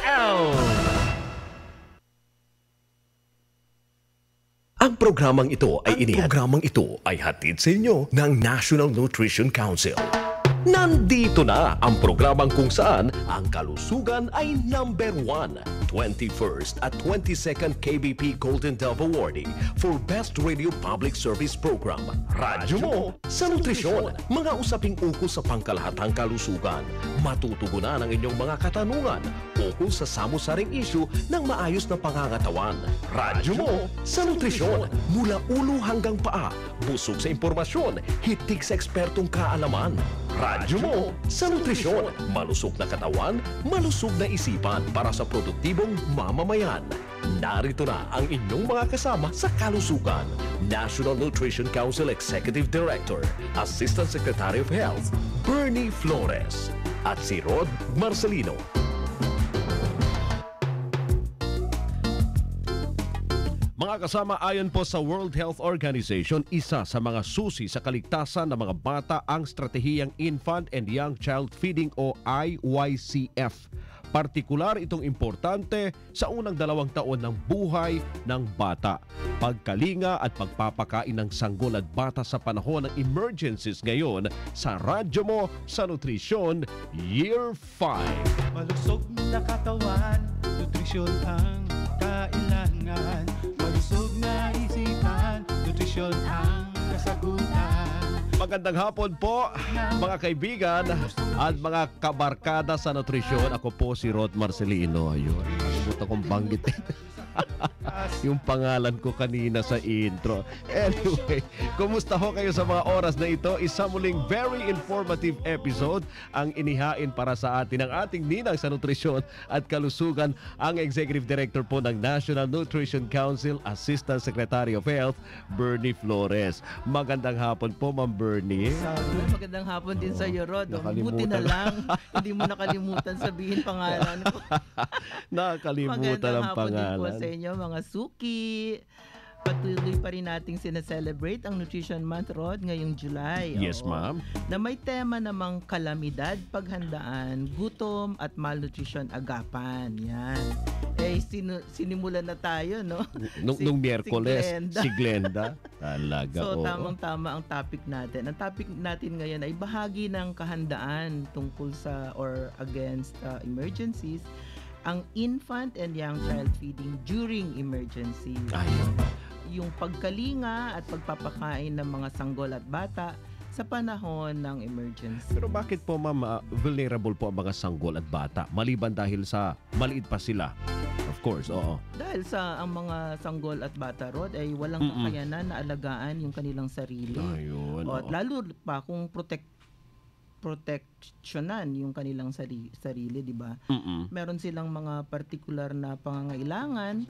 FM! Ang programang ito ay hatid sa inyo ng National Nutrition Council. Nandito na ang programang kung saan ang kalusugan ay number 1, 21st at 22nd KBP Golden Dove Awardee for Best Radio Public Service Program. Radyo mo sa nutrisyon, mga usaping ukol sa pangkalahatang kalusugan. Matutugunan ang inyong mga katanungan ukol sa samu-saring issue ng maayos na pangangatawan. Radyo mo sa nutrisyon, mula ulo hanggang paa, busog sa impormasyon, hitik sa ekspertong kaalaman. Radyo mo sa nutrisyon, malusog na katawan, malusog na isipan para sa produktibong mamamayan. Narito na ang inyong mga kasama sa kalusugan. National Nutrition Council Executive Director, Assistant Secretary of Health, Bernie Flores, at si Rod Marcelino. Mga kasama, ayon po sa World Health Organization, isa sa mga susi sa kaligtasan ng mga bata ang stratehiyang Infant and Young Child Feeding o IYCF. Partikular itong importante sa unang 2 taon ng buhay ng bata. Pagkalinga at pagpapakain ng sanggol at bata sa panahon ng emergencies ngayon sa radyo mo sa Nutrisyon Year 5. Malusog na katawan, nutrisyon ang kailangan. Malusog na isipan, nutrisyon ang kasagutan. Magandang hapon po mga kaibigan at mga kabarkada sa nutrisyon. Ako po si Rod Marcelino. Ayun, nakalimutan kong banggitin yung pangalan ko kanina sa intro. Anyway, kumusta ho kayo sa mga oras na ito? Isa muling very informative episode ang inihain para sa atin ng ating ninang sa nutrisyon at kalusugan, ang Executive Director po ng National Nutrition Council, Assistant Secretary of Health, Bernie Flores. Magandang hapon po, Ma'am Bernie. Magandang hapon din sa iyo, Rod. Buti na lang, hindi mo nakalimutan sabihin pangalan ko. Nakalimutan ang pangalan. Magandang hapon din po sa inyo, mga suki. Patuloy pa rin nating sineselebrate ang Nutrition Month, Rod, ngayong July. Yes, ma'am. Na may tema namang kalamidad, paghandaan, gutom at malnutrition agapan. Yan. Sinimulan na tayo, no? Nung Miyerkules, si Glenda. Talaga, So, tamang-tama ang topic natin. Ang topic natin ngayon ay bahagi ng kahandaan tungkol sa or against emergencies, ang infant and young child feeding during emergencies. Ayun. Yung pagkalinga at pagpapakain ng mga sanggol at bata sa panahon ng emergency. Pero bakit po, ma'am, vulnerable po ang mga sanggol at bata? Maliban dahil sa maliit pa sila. Of course, oo. Dahil sa ang mga sanggol at bata, Rod, ay walang kakayanan na alagaan yung kanilang sarili. Ayun. At lalo pa kung protectionan yung kanilang sarili, di ba? Meron silang mga particular na pangangailangan,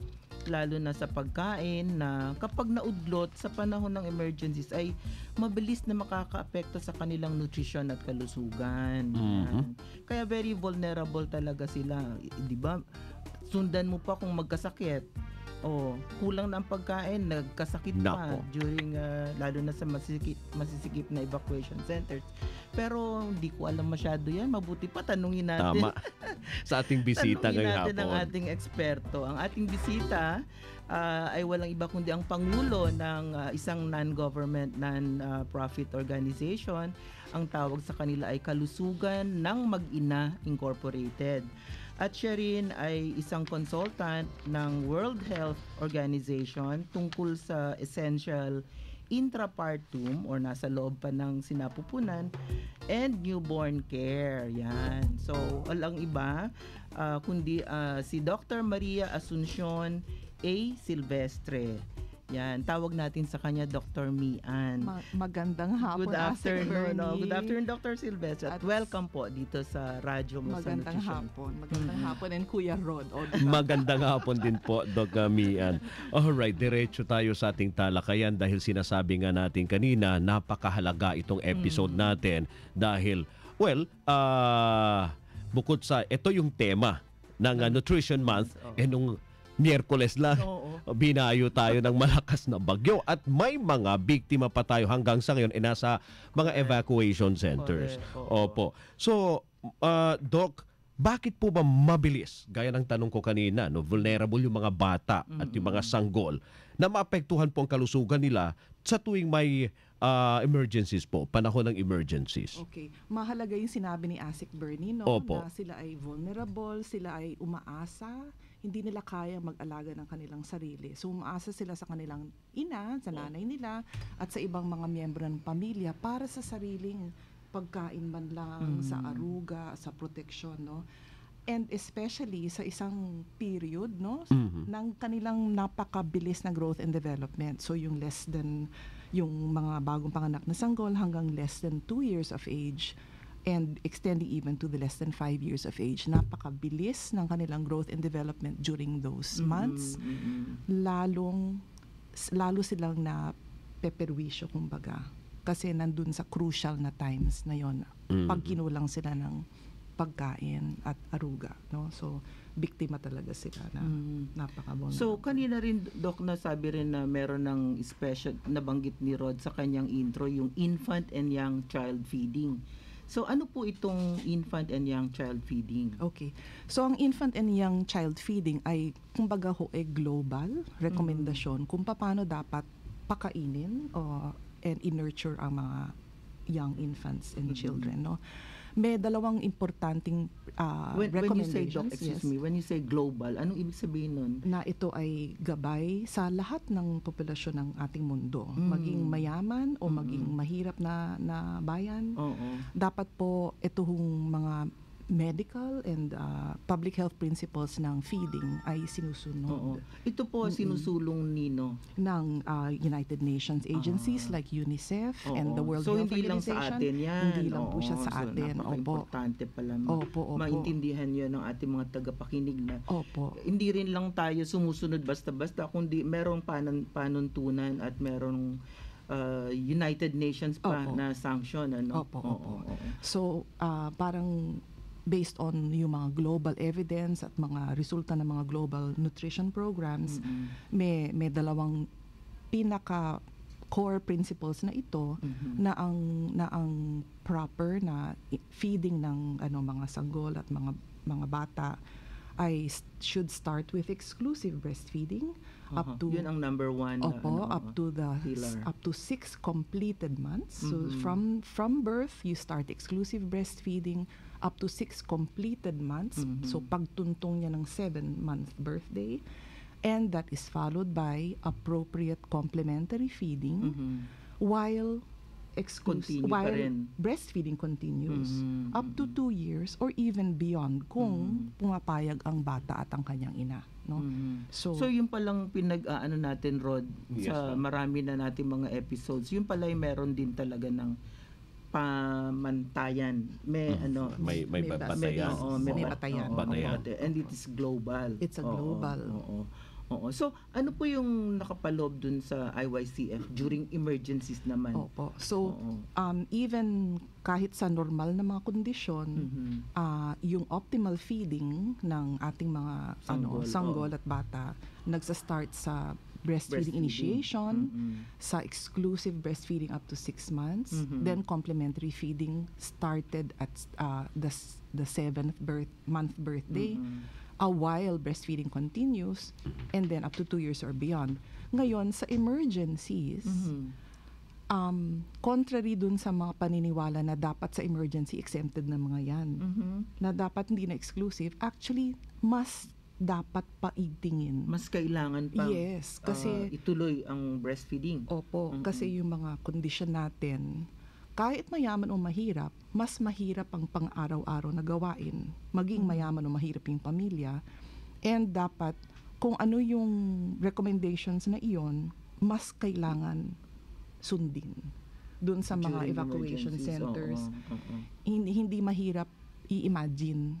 lalo na sa pagkain, na kapag naudlot sa panahon ng emergencies ay mabilis na makakaapekto sa kanilang nutrisyon at kalusugan. Kaya very vulnerable talaga sila, di ba? Sundan mo pa kung magkasakit. Kulang na ang pagkain, nagkasakit pa during lalo na sa masisikip na evacuation centers. Pero hindi ko alam masyado yan. Mabuti pa tanungin natin. Tama. Sa ating bisita ngayong hapon. Tanungin natin ang ating eksperto. Ang ating bisita ay walang iba kundi ang Pangulo ng isang non-government, non-profit organization. Ang tawag sa kanila ay Kalusugan ng Mag-ina Incorporated. At siya rin ay isang consultant ng World Health Organization tungkol sa essential intrapartum or nasa loob pa ng sinapupunan and newborn care. Yan. So, walang iba kundi si Dr. Maria Asuncion A. Silvestre. Yan, tawag natin sa kanya Dr. Mian. Magandang hapon. Good afternoon. Good afternoon, Dr. Silvestre. At welcome po dito sa radyo mo sa Nutrition. Magandang hapon and Kuya Rod. Magandang hapon din po, Dr. Mian. Alright, diretso tayo sa ating talakayan dahil sinasabi nga natin kanina, napakahalaga itong episode natin dahil, bukod sa, ito yung tema ng Nutrition Month, nung Miyerkules lang, binayo tayo ng malakas na bagyo at may mga biktima pa tayo hanggang sa ngayon nasa mga evacuation centers. Opo. So, Doc, bakit po ba mabilis, gaya ng tanong ko kanina, no, vulnerable yung mga bata at yung mga sanggol na maapektuhan po ang kalusugan nila sa tuwing may emergencies po, panahon ng emergencies? Okay. Mahalaga yung sinabi ni Asik Bernie, no? Opo. Na sila ay vulnerable, sila ay umaasa, hindi nila kaya mag-alaga ng kanilang sarili. So umaasa sila sa kanilang ina, sa nanay nila, at sa ibang mga miyembro ng pamilya para sa sariling pagkain man lang, sa aruga, sa proteksyon, no? And especially sa isang period, no, ng kanilang napakabilis na growth and development. So yung less than yung mga bagong panganak na sanggol hanggang less than 2 years of age and extending even to the less than 5 years of age. Napakabilis ng kanilang growth and development during those months. Lalo silang na peperwisyo, kumbaga. Kasi nandun sa crucial na times na yon, pag kinulang sila ng pagkain at aruga, no? So biktima talaga sila na napaka-vulnerable. So kanina rin, Doc, nasabi rin na meron ng special, nabanggit ni Rod sa kanyang intro, yung infant and young child feeding. So ano po itong infant and young child feeding? Okay. So ang infant and young child feeding ay kumbaga ho ay global rekomendasyon kung paano dapat pakainin and i-nurture ang mga young infants and children, no? May dalawang importanteng When you say, recommendations. Doc, excuse me, when you say global, anong ibig sabihin nun? Na ito ay gabay sa lahat ng populasyon ng ating mundo, maging mayaman o maging mahirap na bayan. Dapat po itong mga medical and public health principles ng feeding ay sinusunod. Ito po sinusulong nino ng United Nations agencies like UNICEF and the World so, Health hindi lang Organization. sa atin yan. Hindi lang po siya sa atin. So, napaka-importante pala. Opo. Maintindihan yun ng ating mga tagapakinig na Opo. hindi rin lang tayo sumusunod basta-basta, kundi merong panuntunan at merong United Nations pa na sanction. Ano? Opo. So, parang based on yung mga global evidence at mga resulta ng mga global nutrition programs, may dalawang pinaka core principles na ito na ang proper na feeding ng mga sanggol at mga bata ay should start with exclusive breastfeeding up to yun ang number one up to 6 completed months. So from birth you start exclusive breastfeeding up to 6 completed months. So pagtuntong niya ng 7-month birthday, and that is followed by appropriate complementary feeding while breastfeeding continues up to 2 years or even beyond kung pumapayag ang bata at ang kanyang ina, no? So yung palang pinag-aano natin, Rod, sa marami na nating mga episodes, yung pala ay meron din talaga ng pamantayan. May batayan. May batayan. And it is global. It's a global. So, ano po yung nakapaloob dun sa IYCF during emergencies naman? Opo. So, even kahit sa normal na mga kondisyon, yung optimal feeding ng ating mga sanggol at bata nagsa-start sa breastfeeding initiation, sa exclusive breastfeeding up to 6 months, then complementary feeding started at the 7th month birthday, while breastfeeding continues, and then up to 2 years or beyond. Ngayon, sa emergencies, contrary dun sa mga paniniwala na dapat sa emergency exempted na mga yan, na dapat hindi na exclusive, actually, mas dapat paitingin. Mas kailangan pa kasi ituloy ang breastfeeding. Opo, kasi yung mga kondisyon natin, kahit mayaman o mahirap, mas mahirap ang pang-araw-araw na gawain. Maging mayaman o mahirap yung pamilya. And dapat, kung ano yung recommendations na iyon, mas kailangan sundin dun sa mga evacuation centers. Hindi mahirap i-imagine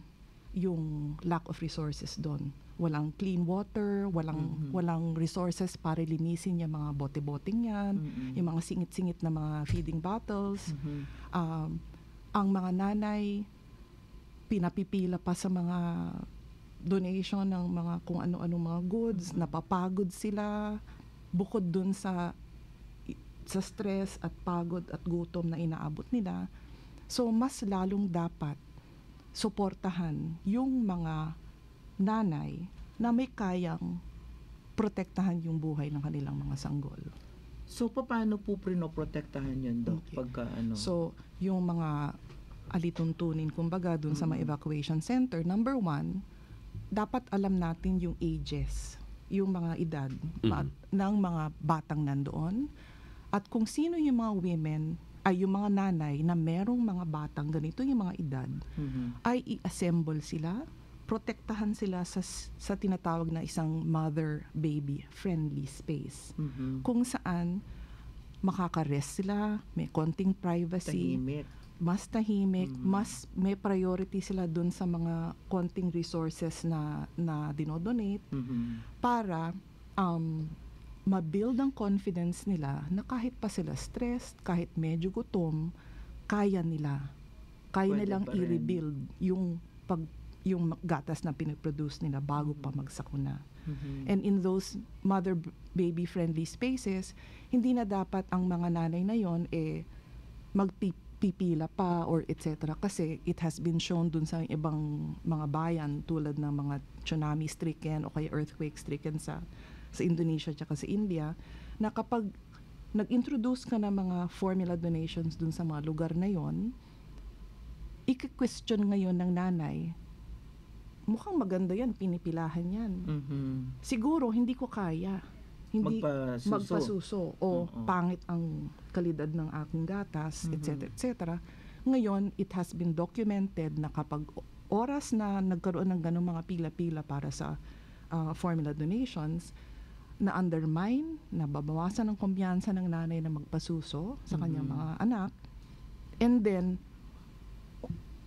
yung lack of resources doon. Walang clean water, walang resources para linisin yung mga bote-boteng yan, yung mga singit-singit na mga feeding bottles. Ang mga nanay, pinapipila pa sa mga donation ng mga kung ano-ano mga goods, napapagod sila, bukod dun sa stress at pagod at gutom na inaabot nila. So, mas lalong dapat suportahan yung mga nanay na may kayang protektahan yung buhay ng kanilang mga sanggol. So, paano po pinoprotektahan yun, Doc? Okay. Pagka ano? So, yung mga alituntunin, kumbaga, dun sa mga evacuation center, number 1, dapat alam natin yung ages, yung mga edad ng mga batang nandoon, at kung sino yung mga women, ay yung mga nanay na merong mga batang ganito yung mga edad, ay i-assemble sila, protektahan sila sa tinatawag na isang mother-baby friendly space. Kung saan makaka-rest sila, may konting privacy, Tahimik. mas tahimik, mas may priority sila dun sa mga konting resources na dinodonate para ma-build ang confidence nila na kahit pa sila stressed, kahit medyo gutom, kaya Pwede nilang pa rin. i-rebuild yung gatas na pinoproduce nila bago pa magsakuna. And in those mother-baby friendly spaces, hindi na dapat ang mga nanay na yon magpipila pa or etc. Kasi it has been shown dun sa ibang mga bayan tulad ng mga tsunami stricken o kaya earthquake stricken sa Indonesia at sa India, na kapag nag-introduce ka ng mga formula donations dun sa mga lugar na yon, i-question ngayon ng nanay, mukhang maganda yan, pinipilahan yan. Siguro, hindi ko kaya. Hindi magpasuso. O pangit ang kalidad ng aking gatas, etc. etc. Ngayon, it has been documented na kapag oras na nagkaroon ng ganong mga pila-pila para sa formula donations, na undermine, na babawasan ang kumpiyansa ng nanay na magpasuso sa kanyang mga anak, and then,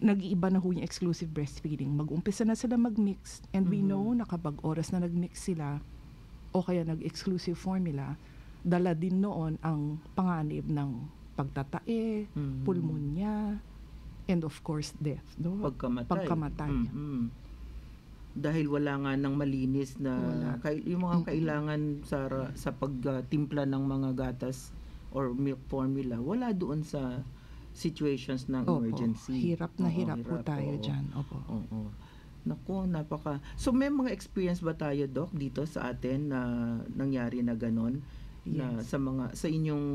nag-iiba na ho yung exclusive breastfeeding. Mag-umpisa na sila mag-mix, and we know na kapag oras na nag-mix sila o kaya nag-exclusive formula, dala din noon ang panganib ng pagtatae, pulmonya, and of course death. No? Pagkamatay. Dahil wala nga ng malinis na yung mga kailangan sa pagtimpla ng mga gatas or milk formula, wala doon sa situations ng emergency. Hirap na hirap po tayo dyan. Opo. Naku, napaka... So, may mga experience ba tayo, Doc, dito sa atin na nangyari na ganon? Yes. Na sa inyong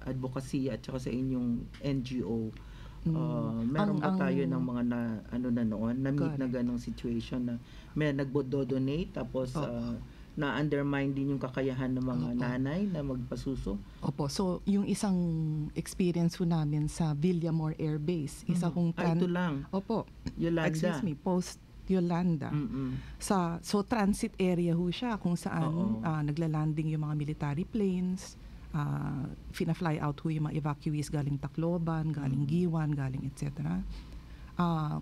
advocacy at saka sa inyong NGO, meron ba tayo ng mga na noon, na-meet na ganong situation na may nagbo-donate tapos na-undermine din yung kakayahan ng mga nanay na magpasuso? Opo. So, yung isang experience po namin sa Villamor Air Base, isa kong ito lang. Opo. Yolanda. Excuse me, post Yolanda. So, transit area ho siya kung saan naglalanding yung mga military planes, fina-fly out ho yung mga evacuees galing Tacloban, galing Giwan, galing etc.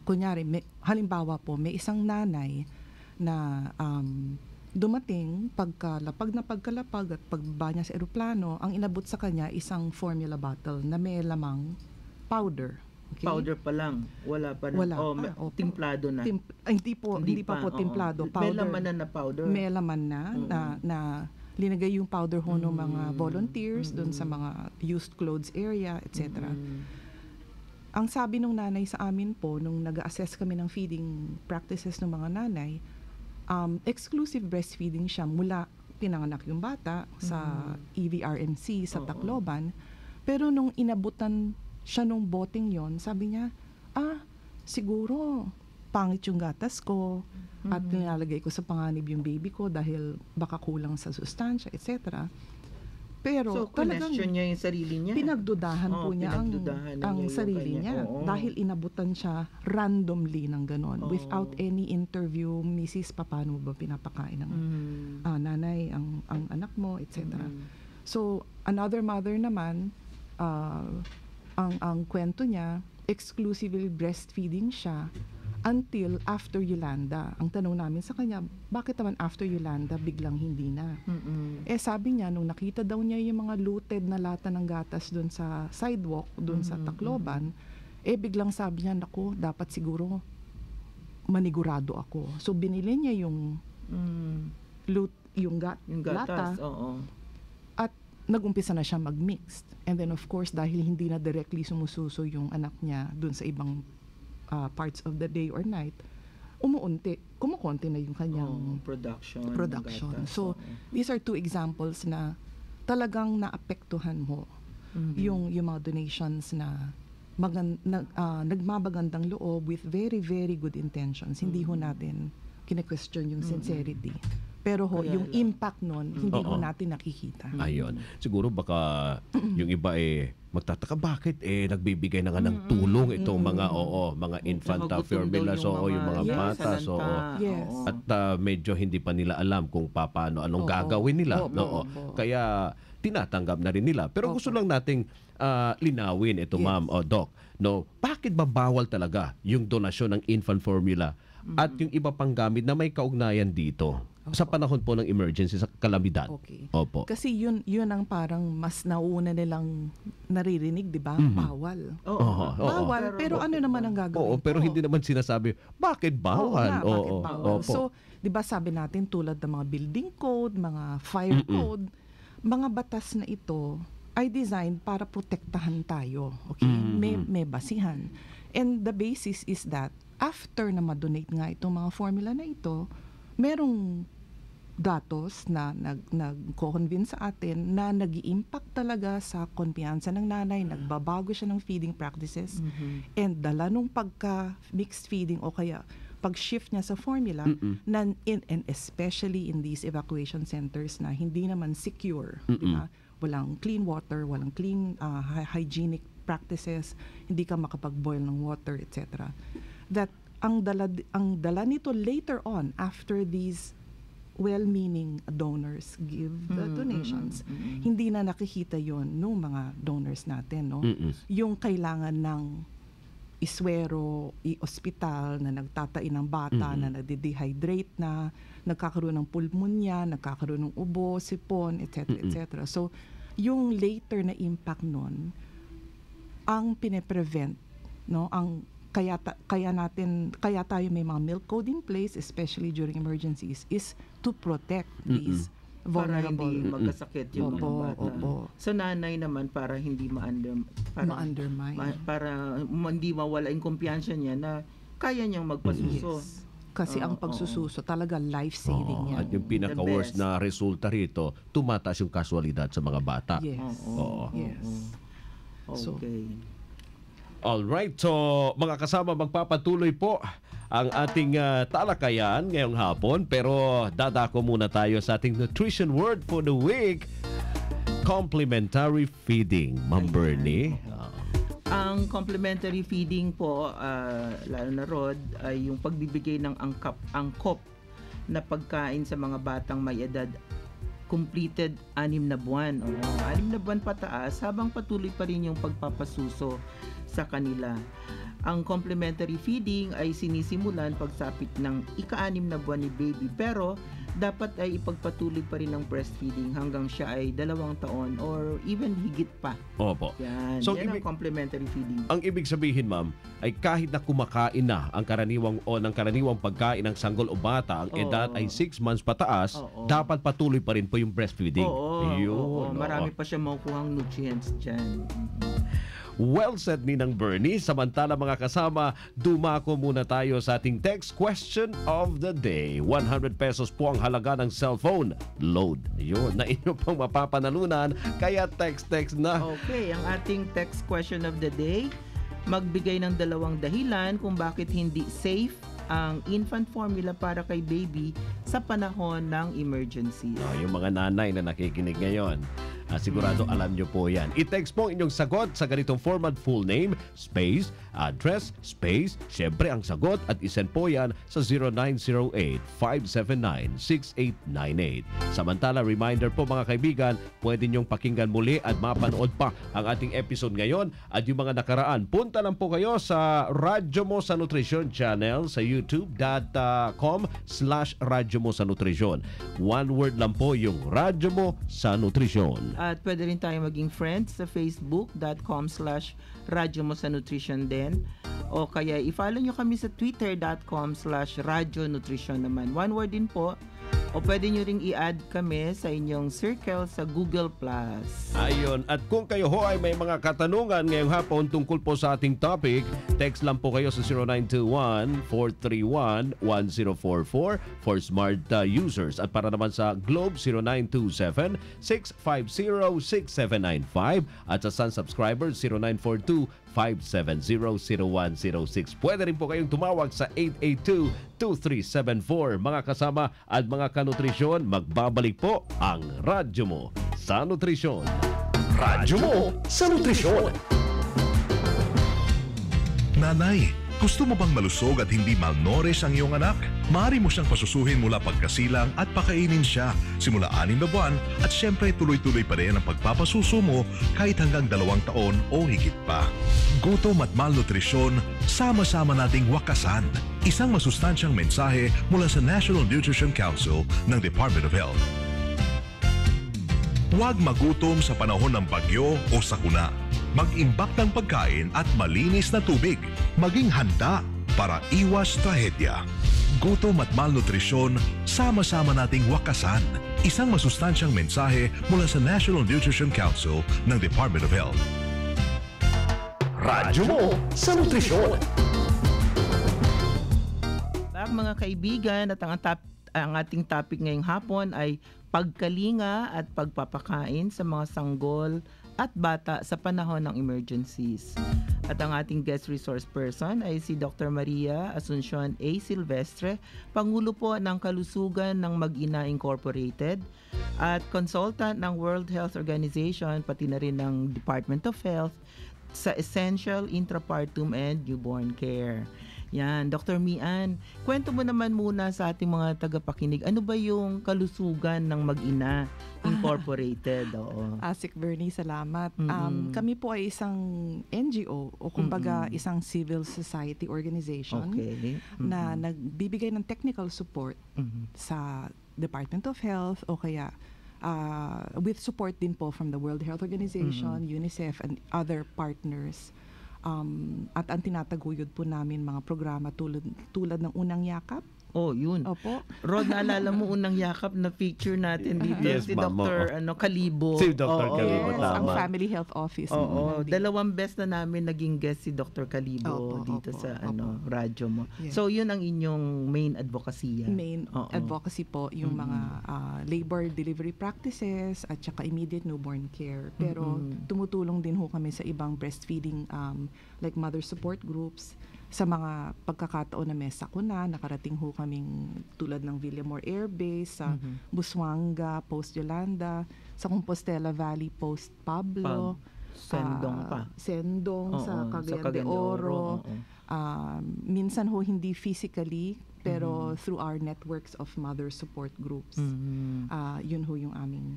Kunyari, halimbawa po, may isang nanay na dumating pagkalapag at pagbaba niya sa eroplano, ang inabot sa kanya isang formula bottle na may lamang powder. Okay? Powder pa lang. Wala pa na. Timplado na. Hindi pa po timplado. Powder. May laman na powder. May laman na linagay yung powder ho ng mga volunteers doon sa mga used clothes area, etc. Ang sabi ng nanay sa amin po, nung nag-assess kami ng feeding practices ng mga nanay, exclusive breastfeeding siya mula pinanganak yung bata sa EVRMC sa Tacloban. Pero nung inabutan siya nung boting yon, sabi niya, siguro pangit yung gatas ko at nilalagay ko sa panganib yung baby ko dahil baka kulang sa sustansya, etc. Pero so, talagang niya yung sarili niya. Pinagdudahan po niya ang sarili niya dahil inabutan siya randomly ng ganon without any interview. Mrs. paano mo ba pinapakain ng nanay ang anak mo, etc. So another mother naman, ang kwento niya, exclusively breastfeeding siya until after Yolanda. Ang tanong namin sa kanya, bakit naman after Yolanda biglang hindi na? Sabi niya, nung nakita daw niya yung mga looted na lata ng gatas doon sa sidewalk, doon sa Tacloban, biglang sabi niya, naku, dapat siguro manigurado ako. So binili niya yung gatas, lata, at nagumpisa na siya mag-mixed. And then of course, dahil hindi na directly sumususo yung anak niya doon sa ibang parts of the day or night, kumukonti na yung kanyang production. ng gatas. So, these are 2 examples na talagang naapektuhan mo yung mga donations na nagmamagandang loob with very, very good intentions. Hindi ho natin kine-question yung sincerity. Pero ho, yung impact nun, hindi ho natin nakikita. Ayun. Siguro baka yung iba magtataka bakit nagbibigay na nga ng tulong itong mga mga infant formula yung mga bata Yes. at medyo hindi pa nila alam kung anong gagawin nila. Kaya tinatanggap na rin nila. Pero gusto lang nating linawin ito, Ma'am o Doc. Bakit ba bawal talaga yung donasyon ng infant formula at yung iba pang gamit na may kaugnayan dito sa panahon po ng emergency, sa kalamidad? Okay. Opo. Kasi yun ang parang mas nauna nilang naririnig, di ba? Bawal. Bawal, pero ano naman ang gagawin? Pero hindi naman sinasabi, bakit bawal? Bakit bawal? So, di ba sabi natin tulad ng mga building code, mga fire code, mga batas na ito ay designed para protektahan tayo. Okay? May basihan. And the basis is that after na ma-donate nga itong mga formula na ito, merong datos na nag-convince sa atin na nag-i-impact talaga sa kumpiyansa ng nanay, nagbabago siya ng feeding practices, and dala nung pagka-mixed feeding o kaya pag-shift niya sa formula, and especially in these evacuation centers na hindi naman secure, diba? Walang clean water, walang clean hygienic practices, hindi ka makapag-boil ng water, etc. That ang dala nito later on after these well-meaning donors give the donations, hindi na nakikita yon ng mga donors natin, no? Yung kailangan ng iswero, i-ospital na nagtatain ng bata, na nade-dehydrate na, nagkakaroon ng pulmonya, nagkakaroon ng ubo, sipon, etc. etc. So, yung later na impact nun, ang pine-prevent, no? Kaya tayo may mga milk code in place, especially during emergencies, is to protect these vulnerable. Para hindi magkasakit yung mga bata. Sa nanay naman, para hindi ma-undermine. Para hindi mawala yung kumpiyansa niya na kaya niyang magpasuso. Yes. Kasi ang pagsususo talaga life-saving yan. At yung pinaka-worst na resulta rito, tumataas yung kasualidad sa mga bata. Yes. Yes. Okay. Alright, so mga kasama, magpapatuloy po ang ating talakayan ngayong hapon, pero dadako muna tayo sa ating nutrition word for the week, complementary feeding. Ma'am Bernie. Ang complementary feeding po, lalo na Rod, ay yung pagbibigay ng angkop na pagkain sa mga batang may edad completed 6 na buwan. 6 na buwan pataas habang patuloy pa rin yung pagpapasuso sa kanila. Ang complementary feeding ay sinisimulan pagsapit ng ika-6 na buwan ni baby, pero dapat ay ipagpatuloy pa rin ang breastfeeding hanggang siya ay 2 taon or even higit pa. Opo. Yan, So, yan ang complementary feeding. Ang ibig sabihin, ma'am, ay kahit na kumakain na ang karaniwang pagkain ng sanggol o bata, ang edad ay 6 months pataas, dapat patuloy pa rin po yung breastfeeding. Oo. Marami pa siya makukuhang nutrients dyan. Well said, Ninang Bernie. Samantala mga kasama, dumako muna tayo sa ating text question of the day. 100 pesos po ang halaga ng cellphone load. Yun, na inyo pang mapapanalunan, kaya text na. Okay, ang ating text question of the day, magbigay ng 2 dahilan kung bakit hindi safe ang infant formula para kay baby sa panahon ng emergency. Yung mga nanay na nakikinig ngayon, sigurado alam nyo po yan. I-text po inyong sagot sa ganitong format: full name, space, address, space, syempre ang sagot, at isend po yan sa 0908-579-6898. Samantala, reminder po mga kaibigan, pwede nyong pakinggan muli at mapanood pa ang ating episode ngayon at yung mga nakaraan. Punta lang po kayo sa Radyo Mo sa Nutrition channel sa youtube.com/Radyo Mo sa Nutrition. One word lang po yung Radyo Mo sa Nutrition. At pwede rin tayo maging friends sa facebook.com/Radyo Mo sa Nutrition din. O kaya i-follow nyo kami sa twitter.com/Radyo Nutrition naman. One word din po, O pwede nyo ring i-add kami sa inyong circle sa Google+. Ayun. At kung kayo ho ay may mga katanungan ngayong hapon tungkol po sa ating topic, text lang po kayo sa 0921-431-1044 for smart users. At para naman sa Globe, 0927-650-6795. At sa Sun subscribers, 0942-570-0106. Pwede rin po kayong tumawag sa 882-2374. Mga kasama at mga kanutrisyon, magbabalik po ang radyo mo sa nutrisyon. Radyo mo sa nutrisyon. Nanay, gusto mo bang malusog at hindi malnourished ang iyong anak? Maaari mo siyang pasusuhin mula pagkasilang at pakainin siya simula 6 na buwan at syempre tuloy-tuloy pa rin ang pagpapasuso mo kahit hanggang 2 taon o higit pa. Gutom at malnutrisyon, sama-sama nating wakasan. Isang masustansyang mensahe mula sa National Nutrition Council ng Department of Health. Huwag magutom sa panahon ng bagyo o sakuna. Mag-imbak ng pagkain at malinis na tubig. Maging handa para iwas trahedya. Gutom at malnutrisyon, sama-sama nating wakasan. Isang masustansyang mensahe mula sa National Nutrition Council ng Department of Health. Radyo mo sa nutrisyon. Back mga kaibigan, at ang ating topic ngayong hapon ay pagkalinga at pagpapakain sa mga sanggol at bata sa panahon ng emergencies. At ang ating guest resource person ay si Dr. Maria Asuncion A. Silvestre, Pangulo po ng Kalusugan ng Mag-ina Incorporated at consultant ng World Health Organization pati na rin ng Department of Health sa Essential Intrapartum and Newborn Care. Yan, Dr. Mian, kwento mo naman muna sa ating mga tagapakinig, ano ba yung kalusugan ng Mag-ina Incorporated? Oo. Asik Bernie, salamat. Kami po ay isang NGO o kumbaga isang civil society organization na nagbibigay ng technical support sa Department of Health o kaya with support din po from the World Health Organization, UNICEF and other partners. At ang tinataguyod po namin mga programa tulad ng Unang Yakap. Oh, yun. Opo. Rod, naalala mo Unang Yakap na picture natin dito? Yes, si ma'am. Dr. Kalibo. Si Dr. Kalibo, Yes, tama. ang Family Health Office. Oo, dalawang best na namin naging guest si Dr. Kalibo dito sa radyo mo. Yes. So, yun ang inyong main advocacy. Main advocacy po yung mga labor delivery practices at saka immediate newborn care. Pero tumutulong din ho kami sa ibang breastfeeding like mother support groups. Sa mga pagkakataon na may sakuna, nakarating ho kaming tulad ng Villamor Air Base, sa Busuanga, Post Yolanda, sa Compostela Valley, Post Pablo, Sendong, sa Cagayan de Oro. Minsan ho hindi physically, pero through our networks of mother support groups. Yun ho yung aming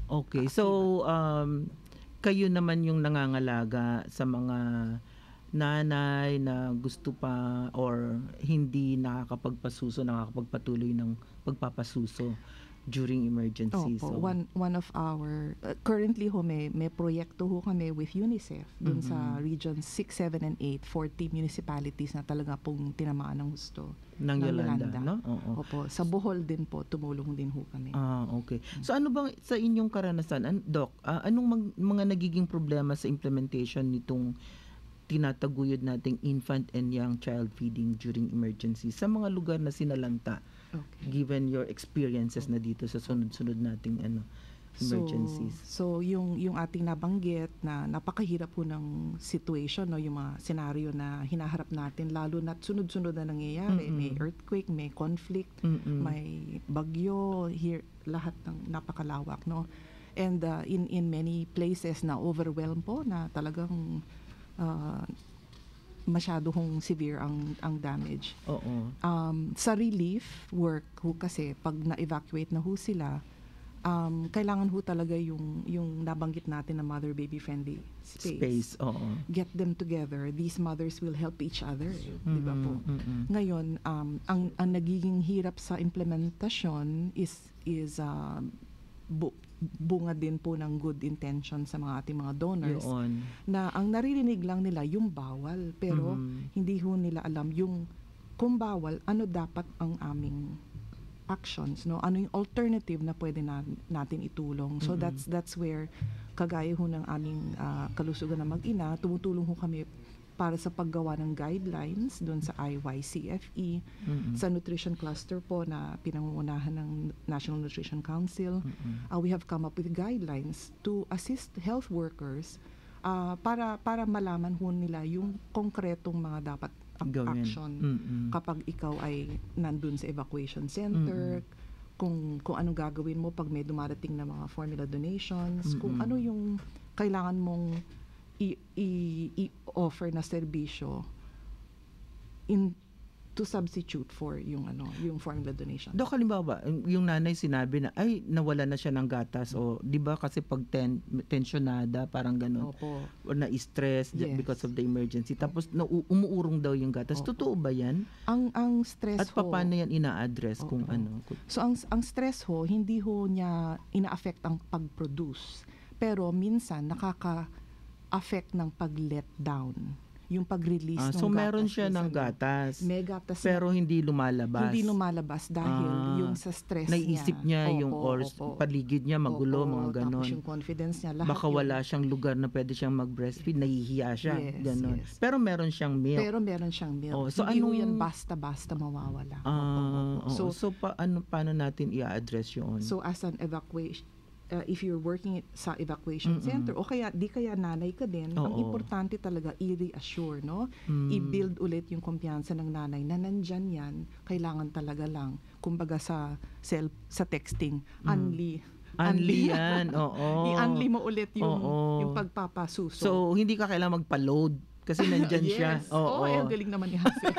Okay, so kayo naman yung nangangalaga sa mga nanay na gusto pa or hindi nakakapagpasuso, nakakapagpatuloy ng pagpapasuso during emergencies. Opo, one of our currently ho may proyekto ho kami with UNICEF dun sa regions 6, 7 and 8, 40 municipalities na talaga pong tinamaan ng gusto ng Yolanda, no? Opo, sa Bohol din po tumulong din ho kami. Okay. So ano bang sa inyong karanasan, Doc, anong mga nagiging problema sa implementation nitong tinataguyod nating infant and young child feeding during emergency sa mga lugar na sinalanta, given your experiences na dito sa sunod-sunod nating emergencies? So yung ating nabanggit na napakahirap po ng situation, no, yung mga senaryo na hinaharap natin, lalo na sunod-sunod na nangyayari. May earthquake, may conflict, may bagyo, here lahat ng napakalawak, no. And in many places na overwhelmed po, na talagang masyado hong severe ang damage. Sa relief work ho kasi, pag na-evacuate na ho sila, kailangan ho talaga yung nabanggit natin na mother-baby friendly space. Get them together. These mothers will help each other. Di ba po? Ngayon, ang nagiging hirap sa implementasyon is bunga din po ng good intention sa mga ating mga donors na ang naririnig lang nila yung bawal, pero hindi ho nila alam yung kung bawal, ano dapat ang aming actions, no? Ano yung alternative na pwede natin itulong. So that's where kagaya ho ng aming kalusugan na mag-ina, tumutulong ho kami para sa paggawa ng guidelines doon sa IYCFE, sa nutrition cluster po na pinangungunahan ng National Nutrition Council. We have come up with guidelines to assist health workers para malaman ho nila yung konkretong mga dapat action kapag ikaw ay nandun sa evacuation center, kung anong gagawin mo pag may dumarating na mga formula donations, kung ano yung kailangan mong i-offer na serbisyo to substitute for yung formula donation. Dok, halimbawa, yung nanay sinabi na, ay, nawala na siya ng gatas. O, di ba kasi pag tensionada, parang gano'n. Opo. Or na-stress Yes. because of the emergency. Tapos, umuurong daw yung gatas. Opo. Totoo ba yan? Ang stress At paano yan ina-address kung Opo. ano? So ang stress ho, hindi ho niya ina-affect ang pag-produce. Pero minsan nakaka-affect ng pag-let down. Yung pag-release ng gatas. So meron siya ng gatas. May gatas pero hindi lumalabas. Hindi lumalabas dahil yung sa stress naiisip niya yung opo. paligid niya magulo, mga ganon. Tapos yung confidence niya, lahat Baka wala siyang lugar na pwede siyang mag-breastfeed, nahihiya siya, Yes, ganon. yes. Pero meron siyang milk. Pero meron siyang milk. Oh, so hindi ho anong- yan basta-basta mawawala. So paano natin i-address yun? So as an evacuation, if you're working sa evacuation center o kaya di kaya nanay ka din, ang importante talaga i-reassure, no? I-build ulit yung kumpiyansa ng nanay na nandyan yan, kailangan talaga lang kumbaga sa texting, unli yan, oo. I-unli mo ulit yung pagpapasuso. So hindi ka kailangan magpa-load kasi nandyan siya. Yes. Ang galing naman ni Hazel.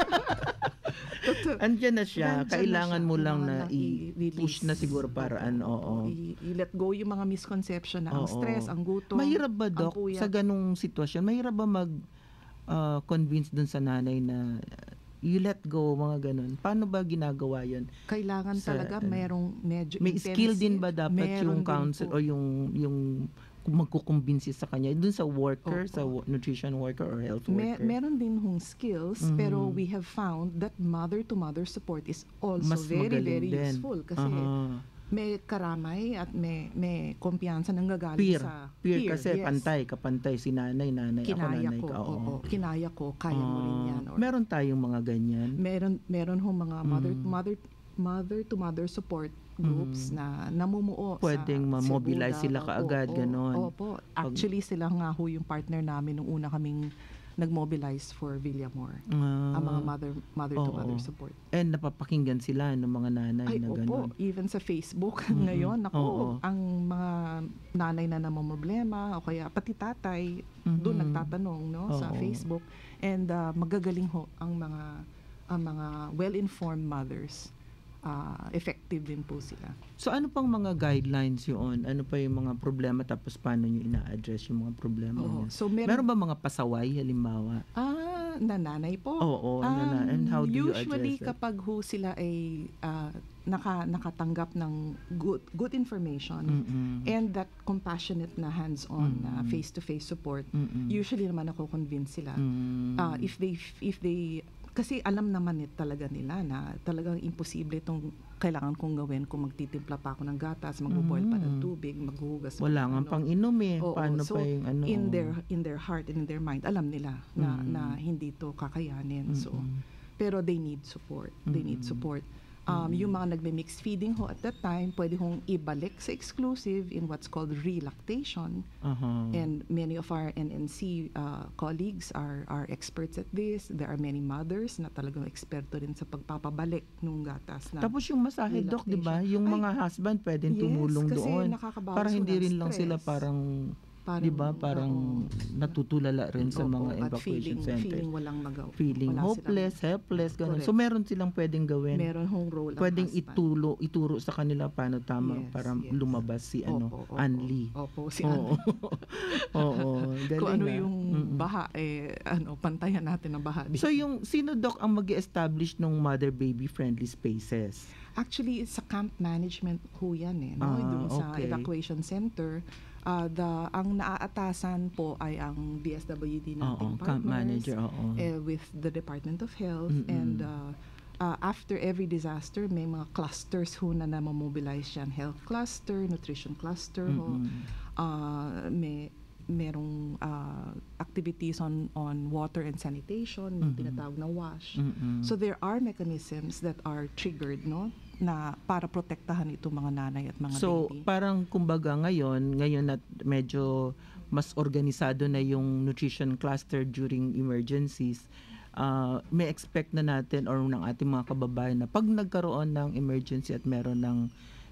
Andyan na siya. Nandyan na Kailangan siya. mo lang Kailangan na lang i-push na siguro paraan. I-let go yung mga misconception na ang stress, ang gutom, mahirap ba, Doc, ang puyat. sa ganung sitwasyon, mahirap ba mag-convince dun sa nanay na you let go, mga ganun? Paano ba ginagawa yun? Kailangan talaga merong medyo May intensive. skill din ba dapat Meron yung din counsel po. o yung magkukumbinsi sa kanya dun sa worker, sa nutrition worker or health worker? Meron din hong skills, pero we have found that mother-to-mother support is also Mas very, magaling very din. useful kasi may karamay at may kumpiyansa nang gagaling Peer. sa Peer kasi yes. kapantay si nanay, ako Kinaya nanay ko, ka. kinaya ko, kaya mo rin yan. Or, Meron tayong mga ganyan. meron hong mga mother-to-mother support groups na namumuo Pwedeng sa ma-mobilize Cebu, sila Davao. kaagad, ganon. Opo. Actually, sila nga ho yung partner namin nung una kaming nag-mobilize for Villamor. Ang mga mother-to-mother support. And napapakinggan sila ng mga nanay Ay, na opo. gano'n. Even sa Facebook ngayon, ang mga nanay na namamroblema o kaya pati tatay, doon nagtatanong sa Facebook. And magagaling ho ang mga well-informed mothers. Effective din po sila. So ano pang mga guidelines yun? Ano pa yung mga problema tapos paano nyo ina-address yung mga problema Oo. niyo? So Meron ba mga pasaway halimbawa? Nanay po. Oo, and how do you address usually that? kapag ho sila ay nakatanggap ng good information and that compassionate na hands-on na face-to-face support, usually naman ako convince sila. If they kasi alam naman talaga nila na talagang imposible itong kailangan kong gawin kung magtitimpla pa ako ng gatas, magbo-boil pa ng tubig, maghuhugas. Wala nga pang inom eh. Paano so, pa yung ano? in their heart and in their mind, alam nila na hindi to kakayanin. So, pero they need support. They need support. Yung mga nagme-mix feeding ho at that time, pwede hong ibalik sa exclusive in what's called relactation. And many of our NNC colleagues are experts at this. There are many mothers na talagang eksperto rin sa pagpapabalik ng gatas. Na Tapos yung masahe, Doc, di ba? Yung mga husband pwedeng tumulong kasi doon. nakakabawas Para hindi ng rin lang stress. sila parang di ba? Parang natutulala rin sa mga evacuation center. Feeling walang magawa. Feeling Wala hopeless, helpless, ganun. Correct. So meron silang pwedeng gawin. Meron hong role ang Pwedeng husband. ituro sa kanila paano tama Yes, para yes. lumabas si Opo. Anli. Opo, si Oo. Anli. Oo, galing. Kung ano ah. yung baha, pantayan natin ang baha. So yung sino, Doc, ang mag-establish ng mother-baby friendly spaces? Actually, sa camp management ho yan no? Doon sa okay. evacuation center. Ang naaatasan po ay ang DSWD nating partners. Camp manager, with the Department of Health and after every disaster, may mga clusters ho na mobilize yan. Health cluster, nutrition cluster ho. Merong activities on water and sanitation, yung tinatawag na WASH. So there are mechanisms that are triggered, no, na para protektahan itong mga nanay at mga baby. So parang kumbaga ngayon at medyo mas organisado na yung nutrition cluster during emergencies, may expect na natin or ng ating mga kababayan na pag nagkaroon ng emergency at meron ng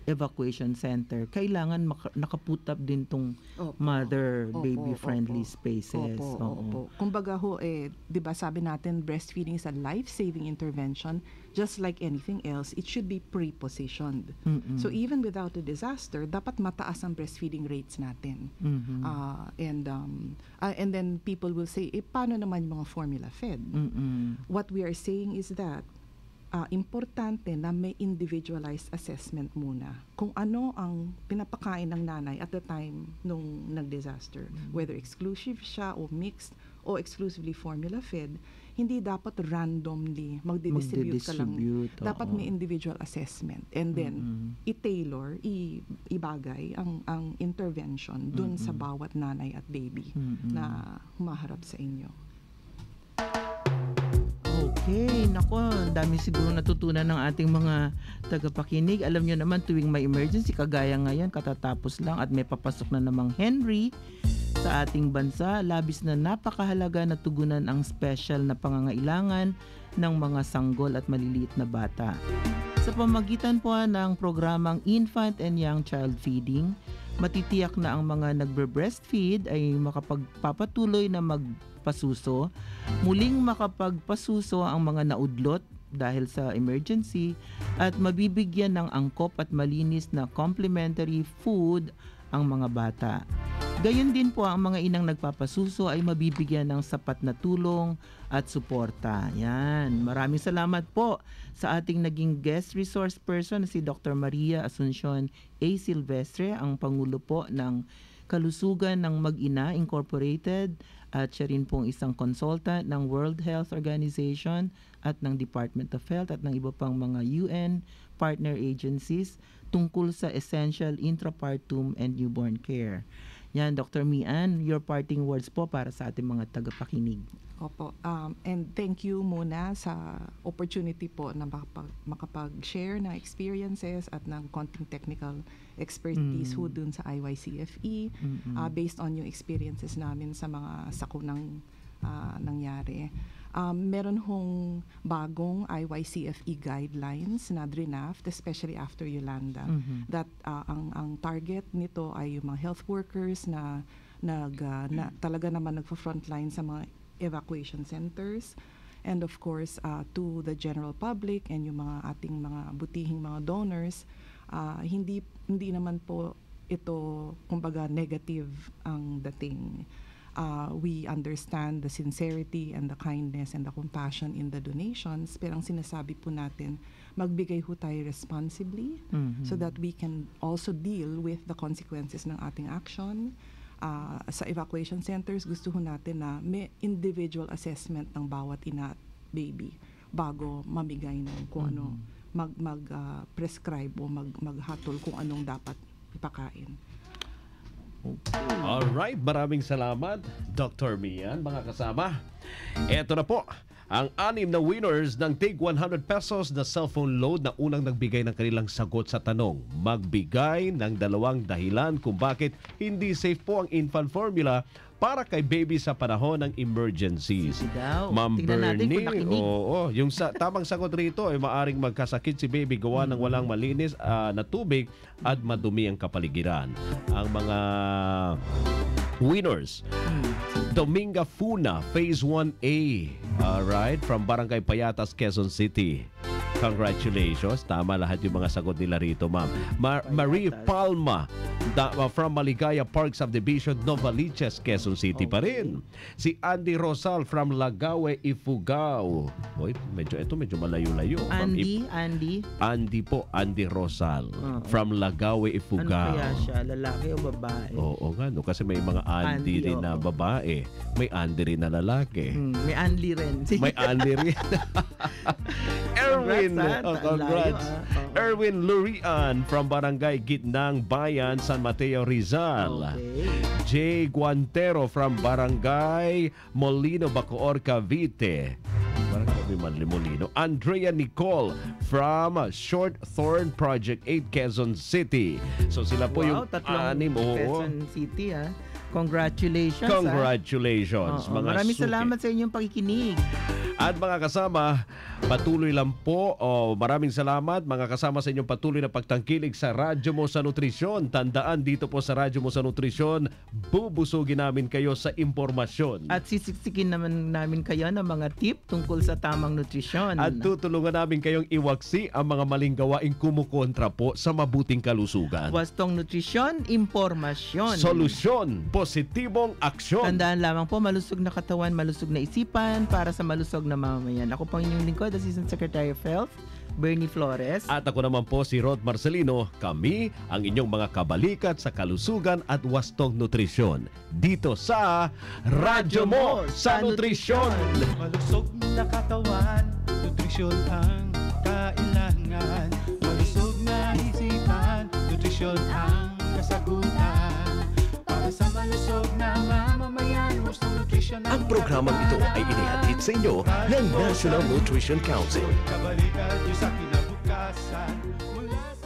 evacuation center, kailangan nakaput up din tong mother baby friendly spaces. Opo. Kumbaga ho, 'di ba sabi natin breastfeeding is a life-saving intervention. Just like anything else, it should be pre-positioned. So even without a disaster, dapat mataas ang breastfeeding rates natin. And then people will say, paano naman yung mga formula fed? What we are saying is that importante na may individualized assessment muna kung ano ang pinapakain ng nanay at the time nung nag-disaster. Whether exclusive siya o mixed o exclusively formula fed, hindi dapat randomly magdi-distribute ka lang. Dapat may individual assessment and then i-tailor, ibagay ang intervention dun sa bawat nanay at baby na humaharap sa inyo. Okay, nako, dami siguro natutunan ng ating mga tagapakinig. Alam nyo naman, tuwing may emergency, kagaya ngayon, katatapos lang at may papasok na namang Henry sa ating bansa, labis na napakahalaga na tugunan ang special na pangangailangan ng mga sanggol at maliliit na bata. Sa pamagitan po ng programang Infant and Young Child Feeding, matitiyak na ang mga nagbre-breastfeed ay makapagpapatuloy na magpasuso, muling makapagpasuso ang mga naudlot dahil sa emergency at mabibigyan ng angkop at malinis na complementary food ang mga bata. Gayon din po ang mga inang nagpapasuso ay mabibigyan ng sapat na tulong at suporta. Yan. Maraming salamat po sa ating naging guest resource person si Dr. Maria Asuncion A. Silvestre, ang Pangulo po ng Kalusugan ng Mag-ina Incorporated at siya rin pong isang consultant ng World Health Organization at ng Department of Health at ng iba pang mga UN partner agencies tungkol sa essential intrapartum and newborn care. Yan, Dr. Mian, your parting words po para sa ating mga tagapakinig. Opo. And thank you muna sa opportunity po na makapag-share ng experiences at ng konting technical expertise ho dun sa IYCFE based on yung experiences namin sa mga sakunang nangyari. Meron hong bagong IYCFE guidelines na draft, especially after Yolanda, that ang target nito ay yung mga health workers na talaga naman nagpa-frontline sa mga evacuation centers, and of course to the general public and yung mga ating mga butihing mga donors. Hindi naman po ito kumbaga negative ang dating. We understand the sincerity and the kindness and the compassion in the donations, pero ang sinasabi po natin, magbigay ho tayo responsibly so that we can also deal with the consequences ng ating action. Sa evacuation centers, gusto ho natin na may individual assessment ng bawat ina at baby bago mamigay ng kung ano, mag-prescribe o maghatol kung anong dapat ipakain. Alright, maraming salamat, Dr. Mian, mga kasama. Eto na po, ang 6 na winners ng Tig 100 pesos na cellphone load na unang nagbigay ng kanilang sagot sa tanong. Magbigay ng 2 dahilan kung bakit hindi safe po ang infant formula para kay baby sa panahon ng emergencies. Ma'am Bernie, yung tamang sagot rito ay maaring magkasakit si baby gawa ng walang malinis na tubig at madumi ang kapaligiran. Ang mga winners, Dominga Funa, Phase 1A. Alright, from Barangay Payatas, Quezon City. Congratulations. Tama lahat yung mga sagot nila rito, ma'am. Marie Palma, from Maligaya Park Subdivision, Novaliches, Quezon City pa rin. Si Andy Rosal from Lagawe, Ifugao. Oy, medyo malayo-layo. Andy po, Andy Rosal from Lagawe, Ifugao. Ano kaya siya? Lalaki o babae? Oo nga, no? Kasi may mga Andy rin na babae. May Andy rin na lalaki. May Andy rin. May Andy rin. Erwin, congrats. Erwin Lurian from Barangay Gitnang Bayan, San Mateo, Rizal. Okay. Jay Guantero from Barangay Molino, Bacoor, Cavite. Barangay Molino. Andrea Nicole from Short Thorn Project 8, Quezon City. So sila po yung anim. Quezon City, ha? Congratulations. Congratulations. Mga maraming suki. salamat sa inyong pakikinig. At mga kasama, patuloy lang po. Maraming salamat mga kasama sa inyong patuloy na pagtangkilig sa Radyo Mo sa Nutrisyon. Tandaan, dito po sa Radyo Mo sa Nutrisyon, bubusugin namin kayo sa impormasyon. At sisiksikin naman namin kayo ng mga tip tungkol sa tamang nutrisyon. At tutulungan namin kayong iwaksi ang mga maling gawaing kumukontra po sa mabuting kalusugan. Wastong nutrisyon, impormasyon. Solusyon, positibong aksyon. Tandaan lamang po, malusog na katawan, malusog na isipan para sa malusog na mamamayan. Ako po inyong lingkod, Assistant Secretary of Health, Bernie Flores. At ako naman po si Rod Marcelino. Kami ang inyong mga kabalikat sa kalusugan at wastong nutrisyon. Dito sa Radyo Mo sa Nutrisyon. Malusog na katawan, nutrisyon ang kailangan. Malusog na isipan, nutrisyon ang kasagutan. Para sa malusog na mamamayan, wastong nutrisyon ang Ang programang ito ay inihatid sa inyo ng National Nutrition Council. kabalikan niyo sa kinabukasan. Mula